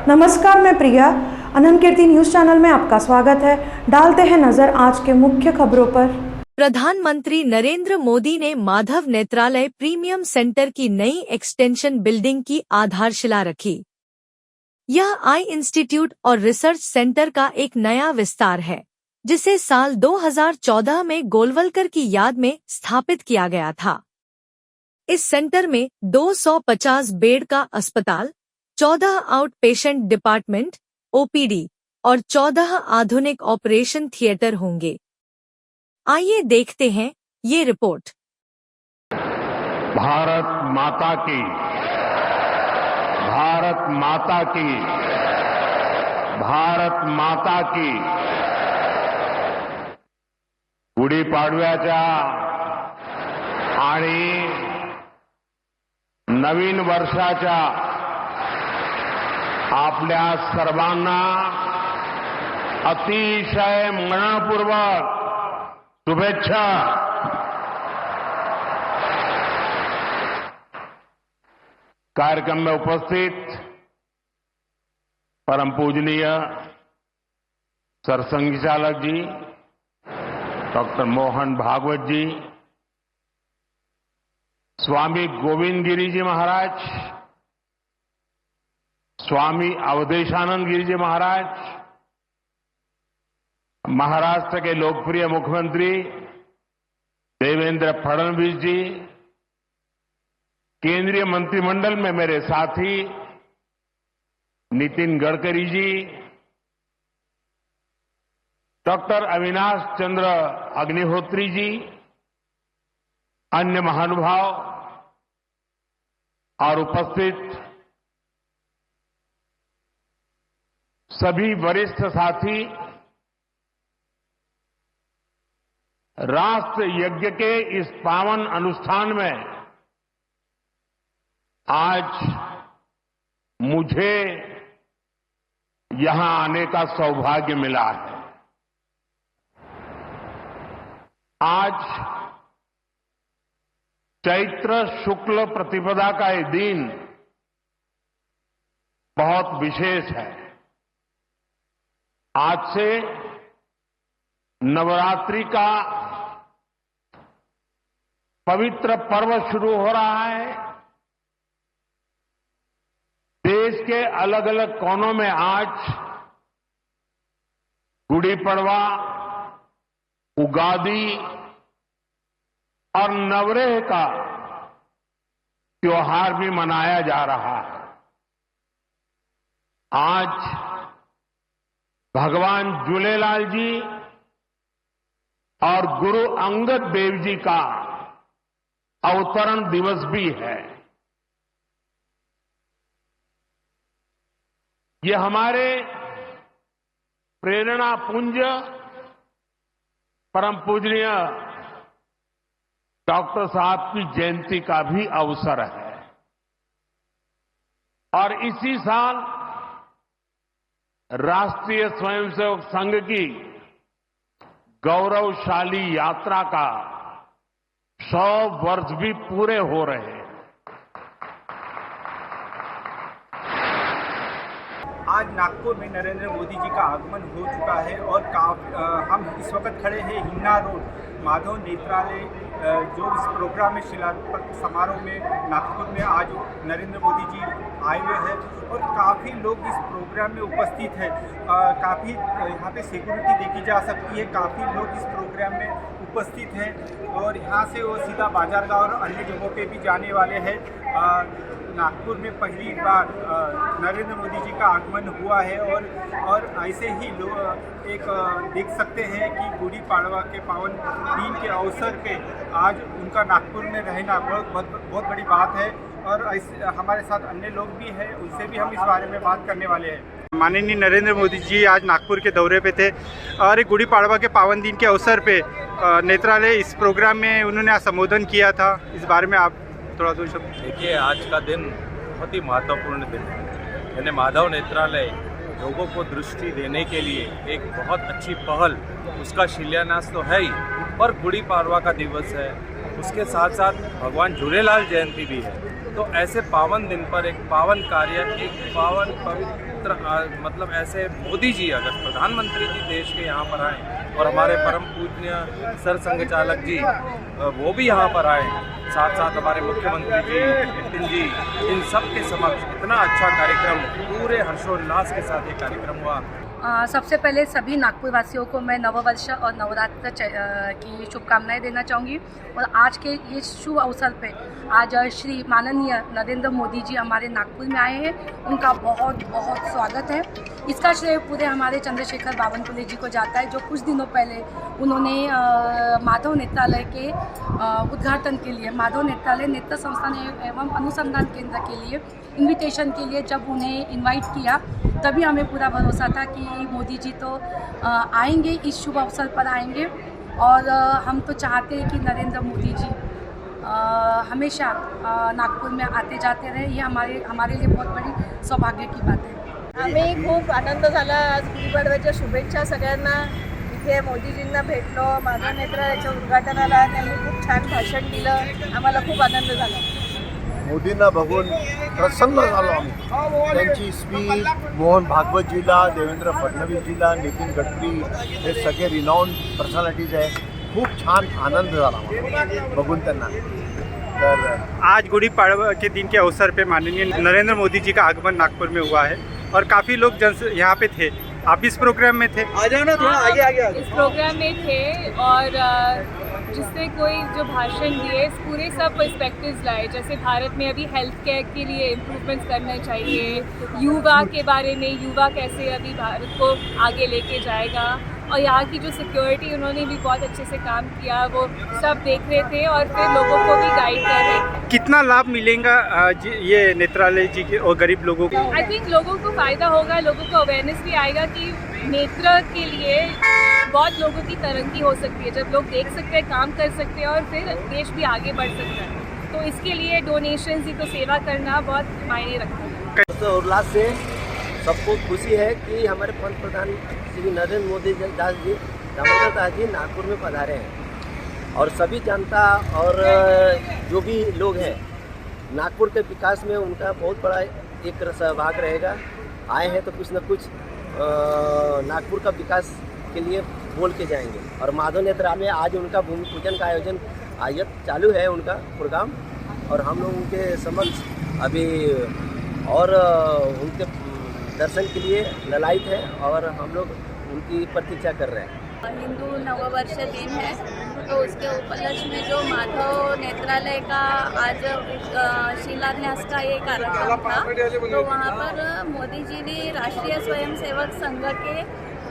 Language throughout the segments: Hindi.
नमस्कार, मैं प्रिया। अनंत कीर्ति न्यूज चैनल में आपका स्वागत है। डालते हैं नजर आज के मुख्य खबरों पर। प्रधानमंत्री नरेंद्र मोदी ने माधव नेत्रालय प्रीमियम सेंटर की नई एक्सटेंशन बिल्डिंग की आधारशिला रखी। यह आई इंस्टीट्यूट और रिसर्च सेंटर का एक नया विस्तार है, जिसे साल 2014 में गोलवलकर की याद में स्थापित किया गया था। इस सेंटर में 250 बेड का अस्पताल, 14 आउट पेशेंट डिपार्टमेंट ओपीडी और 14 आधुनिक ऑपरेशन थिएटर होंगे। आइए देखते हैं ये रिपोर्ट। भारत माता की, भारत माता की, भारत माता की। गुढीपाडव्याच्या आणि नवीन वर्षाच्या आपल्या सर्वांना अतिशय मनपूर्वक शुभेच्छा। कार्यक्रम में उपस्थित परम पूजनीय सरसंघचालक जी डॉक्टर मोहन भागवत जी, स्वामी गोविंद गिरी जी महाराज, स्वामी अवधेशानंद गिरी जी महाराज, महाराष्ट्र के लोकप्रिय मुख्यमंत्री देवेंद्र फडणवीस जी, केंद्रीय मंत्रिमंडल में मेरे साथी नितिन गडकरी जी, डॉक्टर अविनाश चंद्र अग्निहोत्री जी, अन्य महानुभाव और उपस्थित सभी वरिष्ठ साथी, राष्ट्र यज्ञ के इस पावन अनुष्ठान में आज मुझे यहां आने का सौभाग्य मिला है। आज चैत्र शुक्ल प्रतिपदा का ये दिन बहुत विशेष है। आज से नवरात्रि का पवित्र पर्व शुरू हो रहा है। देश के अलग अलग कोनों में आज गुड़ी पड़वा, उगादी और नवरेह का त्योहार भी मनाया जा रहा है। आज भगवान झूलेलाल जी और गुरु अंगद देव जी का अवतरण दिवस भी है। ये हमारे प्रेरणा पुंज परम पूजनीय डॉक्टर साहब की जयंती का भी अवसर है। और इसी साल राष्ट्रीय स्वयंसेवक संघ की गौरवशाली यात्रा का 100 वर्ष भी पूरे हो रहे हैं। आज नागपुर में नरेंद्र मोदी जी का आगमन हो चुका है और हम इस वक्त खड़े हैं हिन्ना रोड माधव नेत्रालय, जो इस प्रोग्राम में शिलान्यास समारोह में नागपुर में आज नरेंद्र मोदी जी आए हुए हैं और काफ़ी लोग इस प्रोग्राम में उपस्थित हैं। काफ़ी यहाँ पे सिक्योरिटी देखी जा सकती है। काफ़ी लोग इस प्रोग्राम में उपस्थित हैं और यहाँ से वो सीधा बाजारगांव और अन्य जगहों पे भी जाने वाले हैं। नागपुर में पहली बार नरेंद्र मोदी जी का आगमन हुआ है और ऐसे ही लोग एक देख सकते हैं कि गुड़ी पाड़वा के पावन दिन के अवसर पे आज उनका नागपुर में रहना बहुत बड़ी बात है। और ऐसे हमारे साथ अन्य लोग भी हैं, उनसे भी हम इस बारे में बात करने वाले हैं। माननीय नरेंद्र मोदी जी आज नागपुर के दौरे पे थे और एक गुड़ी पाड़वा के पावन दिन के अवसर पे नेत्रालय इस प्रोग्राम में उन्होंने संबोधन किया था। इस बारे में आप थोड़ा दो शब्द। देखिए, आज का दिन बहुत ही महत्वपूर्ण दिन है। यानी माधव नेत्रालय लोगों को दृष्टि देने के लिए एक बहुत अच्छी पहल, उसका शिलान्यास तो है ही, और गुड़ी पाड़वा का दिवस है, उसके साथ साथ भगवान झूलेलाल जयंती भी है। तो ऐसे पावन दिन पर एक पावन कार्य, एक पावन पवित्र मतलब ऐसे मोदी जी अगर प्रधानमंत्री जी देश के यहाँ पर आए और हमारे परम पूज्य सर संघ चालक जी वो भी यहाँ पर आए, साथ साथ हमारे मुख्यमंत्री जी नितिन जी, इन सब के समक्ष इतना अच्छा कार्यक्रम, पूरे हर्षोल्लास के साथ ये कार्यक्रम हुआ। सबसे पहले सभी नागपुर वासियों को मैं नववर्ष और नवरात्र की शुभकामनाएं देना चाहूँगी। और आज के ये शुभ अवसर पे आज श्री माननीय नरेंद्र मोदी जी हमारे नागपुर में आए हैं, उनका बहुत बहुत स्वागत है। इसका श्रेय पूरे हमारे चंद्रशेखर बावनकुले जी को जाता है, जो कुछ दिनों पहले उन्होंने माधव नेत्रालय के उद्घाटन के लिए, माधव नेत्रालय नेत्र संस्थान एवं अनुसंधान केंद्र के लिए इनविटेशन के लिए जब उन्हें इनवाइट किया, तभी हमें पूरा भरोसा था कि मोदी जी तो आएंगे, इस शुभ अवसर पर आएंगे। और हम तो चाहते हैं कि नरेंद्र मोदी जी हमेशा नागपुर में आते जाते रहे। ये हमारे लिए बहुत बड़ी सौभाग्य की बात है। आम्ही खूप आनंद झाला। आज गुढीपाडव्याच्या शुभेच्छा सगळ्यांना। इथे मोदीजींना भेटलो, माधव नेत्रालयाच्या उद्घाटनाला त्यांनी खूप छान भाषण दिलं, आम्हाला खूप आनंद झाला। मोदींना बघून प्रसन्न झालो आम्ही। त्यांची स्पीच मोहन भागवतजीला, देवेंद्र फडणवीसजीला, नितीन गडकरी हे सगळे रिनाउंड पर्सनॅलिटीज आहे। खूप छान आनंद झाला मला बघून त्यांना। तर आज गुड़ी पड़वा के दिन के अवसर पे माननीय नरेंद्र मोदी जी का आगमन नागपुर में हुआ है और काफ़ी लोग यहाँ पे थे। आप इस प्रोग्राम में थे? आ जाओ ना, थोड़ा आगे। इस प्रोग्राम में थे और जिससे कोई जो भाषण दिए पूरे सब पर्सपेक्टिव्स लाए। जैसे भारत में अभी हेल्थ केयर के लिए इम्प्रूवमेंट्स करने चाहिए, युवा के बारे में, युवा कैसे अभी भारत को आगे लेके जाएगा, और यहाँ की जो सिक्योरिटी उन्होंने भी बहुत अच्छे से काम किया, वो सब देख रहे थे और फिर लोगों को भी गाइड कर रहे। कितना लाभ मिलेगा ये नेत्रालय जी के और गरीब लोगों को? आई थिंक लोगों को फ़ायदा होगा, लोगों को अवेयरनेस भी आएगा कि नेत्र के लिए बहुत लोगों की तरक्की हो सकती है। जब लोग देख सकते हैं, काम कर सकते हैं और फिर देश भी आगे बढ़ सकता है, तो इसके लिए डोनेशंस ही तो सेवा करना बहुत मायने रखता है। तो उल्लास से सबको खुशी है कि हमारे पंत प्रधान श्री नरेंद्र मोदी दास जी दामोदर जी नागपुर में पधारे हैं। और सभी जनता और जो भी लोग हैं, नागपुर के विकास में उनका बहुत बड़ा एक सहभाग रहेगा। आए हैं तो कुछ न कुछ नागपुर का विकास के लिए बोल के जाएंगे। और माधव नेत्रालय में आज उनका भूमि पूजन का आयोजन चालू है, उनका प्रोग्राम, और हम लोग उनके समक्ष अभी और उनके दर्शन के लिए ललायित है और हम लोग उनकी प्रतीक्षा कर रहे हैं। हिंदू नववर्ष दिन है, तो उसके उपलक्ष्य में जो माधव नेत्रालय का आज शिलान्यास का ये कार्यक्रम था, तो वहाँ पर मोदी जी ने राष्ट्रीय स्वयंसेवक संघ के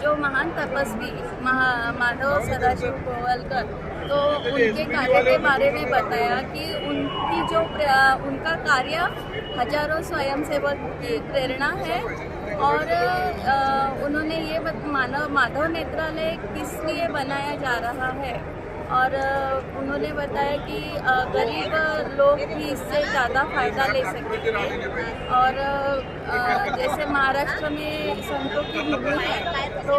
जो महान तपस्वी माधव सदाशिव गोवलकर, तो उनके कार्य के बारे में बताया कि उनकी जो उनका कार्य हजारों स्वयंसेवक की प्रेरणा है। और उन्होंने ये माधव नेत्रालय किस लिए बनाया जा रहा है, और उन्होंने बताया कि गरीब लोग भी इससे ज़्यादा फ़ायदा ले सकेंगे। और जैसे महाराष्ट्र में संतों की भूमि है, तो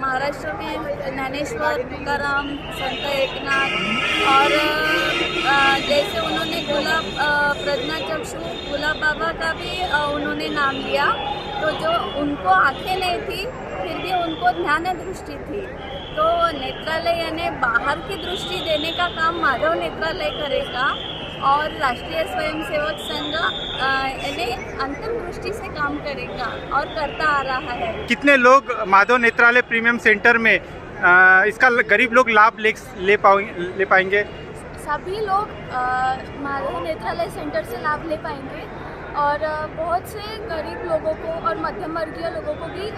महाराष्ट्र में ज्ञानेश्वर, तुकाराम, संत एकनाथ, और जैसे उन्होंने प्रज्ञाचक्षु गुलाब बाबा का भी उन्होंने नाम लिया, तो जो उनको आंखें नहीं थी फिर भी उनको ज्ञान दृष्टि थी। तो नेत्रालय यानी बाहर की दृष्टि देने का काम माधव नेत्रालय करेगा, और राष्ट्रीय स्वयंसेवक संघ यानी अंतिम दृष्टि से काम करेगा और करता आ रहा है। कितने लोग माधव नेत्रालय प्रीमियम सेंटर में इसका गरीब लोग लाभ ले पाएंगे? सभी लोग माधव नेत्रालय सेंटर से लाभ ले पाएंगे, और बहुत से गरीब लोगों को और मध्यम वर्गीय लोगों को भी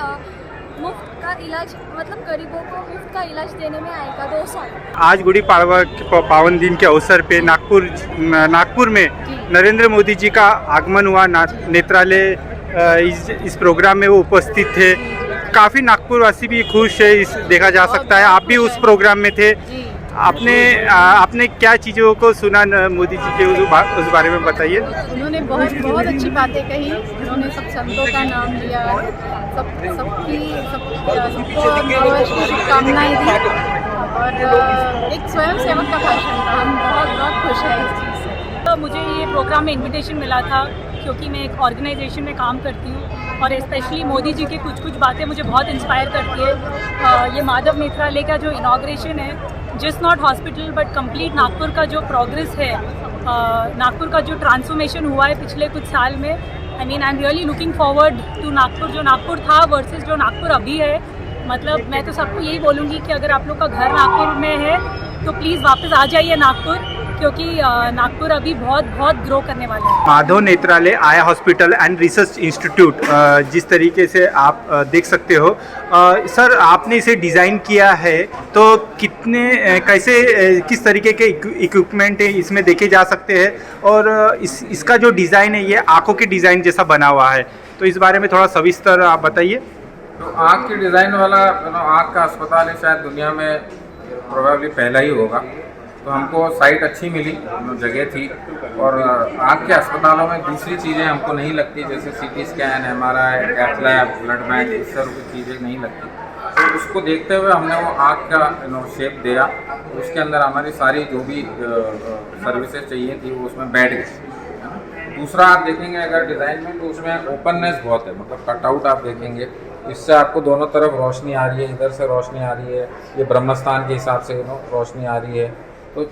मुफ्त का इलाज, मतलब गरीबों को मुफ्त का इलाज देने में आएगा 2 साल। आज गुड़ी पड़वा के पावन दिन के अवसर पे नागपुर में नरेंद्र मोदी जी का आगमन हुआ। नेत्रालय इस प्रोग्राम में वो उपस्थित थे। काफ़ी नागपुरवासी भी खुश है, इस देखा जा सकता है। आप भी उस प्रोग्राम में थे। आपने क्या चीज़ों को सुना मोदी जी के उस बारे में बताइए। उन्होंने बहुत अच्छी बातें कही। उन्होंने सब संतों का नाम लिया, सबको नववर्ष की शुभकामनाएं दी, और एक स्वयंसेवक का भाषण था। हम बहुत खुश हैं इस चीज़ से। तो मुझे ये प्रोग्राम में इनविटेशन मिला था क्योंकि मैं एक ऑर्गेनाइजेशन में काम करती हूँ और स्पेशली मोदी जी की कुछ बातें मुझे बहुत इंस्पायर करती है। ये माधव नेत्रालय का जो इनाग्रेशन है, just not hospital but complete Nagpur का जो प्रोग्रेस है, नागपुर का जो ट्रांसफॉर्मेशन हुआ है पिछले कुछ साल में, I mean I am really looking forward to Nagpur, जो नागपुर था वर्सेस जो नागपुर अभी है। मतलब मैं तो सबको यही बोलूँगी कि अगर आप लोग का घर नागपुर में है तो प्लीज़ वापस आ जाइए नागपुर, क्योंकि नागपुर अभी बहुत ग्रो करने वाला है। Madhav Netralaya eye hospital and research institute, जिस तरीके से आप देख सकते हो सर, आपने इसे डिज़ाइन किया है तो किस तरीके के इक्विपमेंट इसमें देखे जा सकते हैं, और इसका जो डिज़ाइन है ये आँखों के डिज़ाइन जैसा बना हुआ है, तो इस बारे में थोड़ा सविस्तर आप बताइए। तो आँख के डिज़ाइन वाला आँख का अस्पताल है, शायद दुनिया में प्रोबेबली पहला ही होगा। तो हमको साइट अच्छी मिली, जगह थी, और आँख के अस्पतालों में दूसरी चीज़ें हमको नहीं लगती, जैसे CT scan, MRI, cath lab, blood bank, इस तरह की चीज़ें नहीं लगती। तो उसको देखते हुए हमने वो आँख का शेप दिया, उसके अंदर हमारी सारी जो भी सर्विसेज चाहिए थी वो उसमें बैठ गई। दूसरा आप देखेंगे अगर डिज़ाइन में, तो उसमें ओपननेस बहुत है, मतलब कटआउट आप देखेंगे, इससे आपको दोनों तरफ रोशनी आ रही है, इधर से रोशनी आ रही है, ये ब्रह्मस्थान के हिसाब से रोशनी आ रही है। तो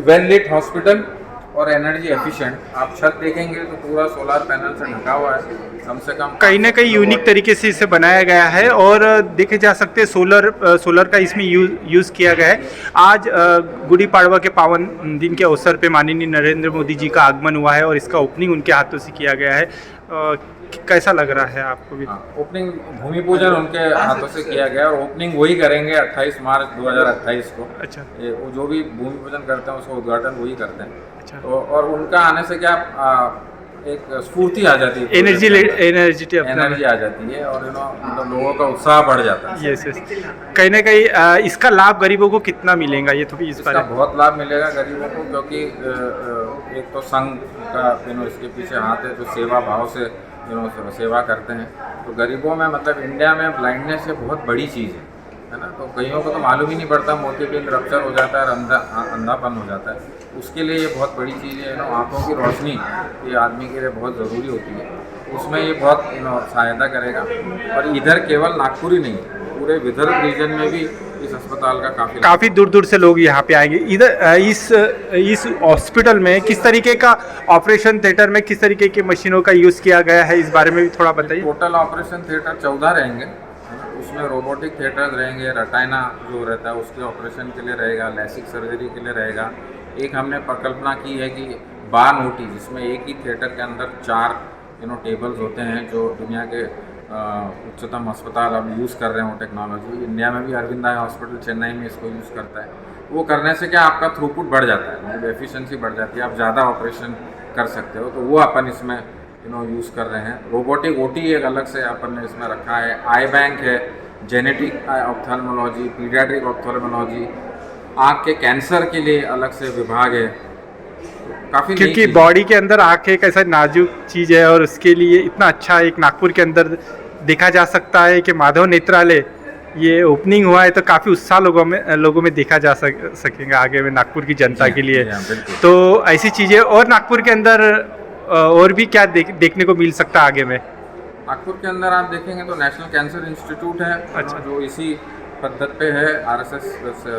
वेल लिट हॉस्पिटल और एनर्जी एफिशिएंट। आप छत देखेंगे तो पूरा सोलर पैनल से ढका हुआ है, कम से कम कहीं ना कहीं यूनिक तरीके से इसे बनाया गया है, और देखे जा सकते हैं सोलर का इसमें यूज़ किया गया है। आज गुड़ी पाड़वा के पावन दिन के अवसर पे माननीय नरेंद्र मोदी जी का आगमन हुआ है और इसका ओपनिंग उनके हाथों से किया गया है। कैसा लग रहा है आपको भी? ओपनिंग भूमि पूजन उनके हाथों से किया गया, और ओपनिंग वही करेंगे 28 मार्च 2028 को। अच्छा। ये वो जो भी भूमि पूजन करते हैं उसका उद्घाटन वही करते हैं। अच्छा। तो और उनका आने से क्या एक स्फूर्ति आ जाती है, एनर्जी आ जाती है, और मतलब लोगों का उत्साह बढ़ जाता है। यस। कहीं ना कहीं इसका लाभ गरीबों को कितना मिलेगा, ये थोड़ी इस बारे में? बहुत लाभ मिलेगा गरीबों को, क्योंकि एक तो संघ का इसके पीछे हाथ है, जो सेवा भाव से सेवा करते हैं। तो गरीबों में, मतलब इंडिया में ब्लाइंडनेस ये बहुत बड़ी चीज़ है ना, तो कईयों को तो मालूम ही नहीं पड़ता, मोतीबिंद रप्चर हो जाता है और अंधापन हो जाता है। उसके लिए ये बहुत बड़ी चीज़ है आँखों की रोशनी, ये आदमी के लिए बहुत ज़रूरी होती है, उसमें ये बहुत सहायता करेगा। और इधर केवल नागपुर ही नहीं, पूरे विदर्भ रीजन में भी इस अस्पताल का काफ़ी दूर से लोग यहाँ पे आएंगे। इधर इस हॉस्पिटल में किस तरीके का ऑपरेशन थिएटर में किस तरीके की मशीनों का यूज़ किया गया है, इस बारे में भी थोड़ा बताइए। टोटल ऑपरेशन थिएटर 14 रहेंगे, उसमें रोबोटिक थिएटर्स रहेंगे, रटाइना जो रहता है उसके ऑपरेशन के लिए रहेगा, लैसिक सर्जरी के लिए रहेगा। एक हमने परिकल्पना की है कि बार ओटी, जिसमें एक ही थिएटर के अंदर 4 टेबल्स होते हैं, जो दुनिया के उच्चतम अस्पताल अब यूज़ कर रहे हो टेक्नोलॉजी। इंडिया में भी अरविंद आई हॉस्पिटल चेन्नई में इसको यूज़ करता है। वो करने से क्या आपका थ्रूपुट बढ़ जाता है, मतलब एफिशिएंसी बढ़ जाती है, आप ज़्यादा ऑपरेशन कर सकते हो। तो वो अपन इसमें यूज़ कर रहे हैं। रोबोटिक ओटी एक अलग से अपन ने इसमें रखा है। आई बैंक है, जेनेटिक ऑप्थेल्मोलॉजी, पीडियाट्रिक ऑप्थेल्मोलॉजी, आँख के कैंसर के लिए अलग से विभाग है। काफ़ी, क्योंकि बॉडी के अंदर आँख एक ऐसा नाजुक चीज़ है, और उसके लिए इतना अच्छा एक नागपुर के अंदर देखा जा सकता है कि माधव नेत्रालय ये ओपनिंग हुआ है, तो काफ़ी उत्साह लोगों में देखा जा सकेगा आगे में नागपुर की जनता के लिए। तो ऐसी चीज़ें और नागपुर के अंदर और भी क्या देखने को मिल सकता है आगे में? नागपुर के अंदर आप देखेंगे तो नेशनल कैंसर इंस्टीट्यूट है। अच्छा। जो इसी पद्धति पे है, RSS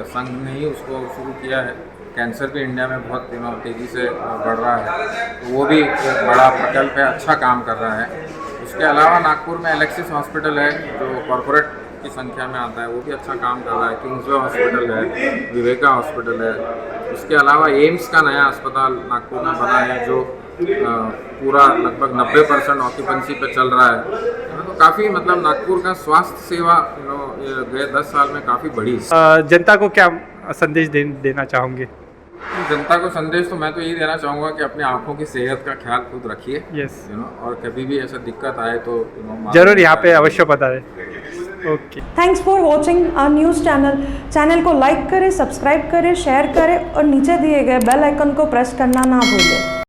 संघ ने ही उसको शुरू किया है। कैंसर भी इंडिया में बहुत तेज़ी से बढ़ रहा है, तो वो भी एक बड़ा प्रकल्प है, अच्छा काम कर रहा है। उसके अलावा नागपुर में एलेक्सिस हॉस्पिटल है, जो कॉरपोरेट की संख्या में आता है, वो भी अच्छा काम कर रहा है। किंग्सवे हॉस्पिटल है, विवेका हॉस्पिटल है। उसके अलावा एम्स का नया अस्पताल नागपुर में बना है, जो पूरा लगभग 90% ऑक्यूपेंसी पे चल रहा है। तो काफ़ी, मतलब नागपुर का स्वास्थ्य सेवा गए 10 साल में काफ़ी बढ़ी। जनता को क्या संदेश देना चाहोगे? जनता को संदेश तो मैं तो यही देना चाहूँगा कि अपनी आँखों की सेहत का ख्याल खुद रखिए। यस। और कभी भी ऐसा दिक्कत आए तो जरूर यहाँ पे अवश्य बताएं। Okay, thanks for watching our news channel को लाइक करें, सब्सक्राइब करें, शेयर करें और नीचे दिए गए बेल आइकन को प्रेस करना ना भूलें।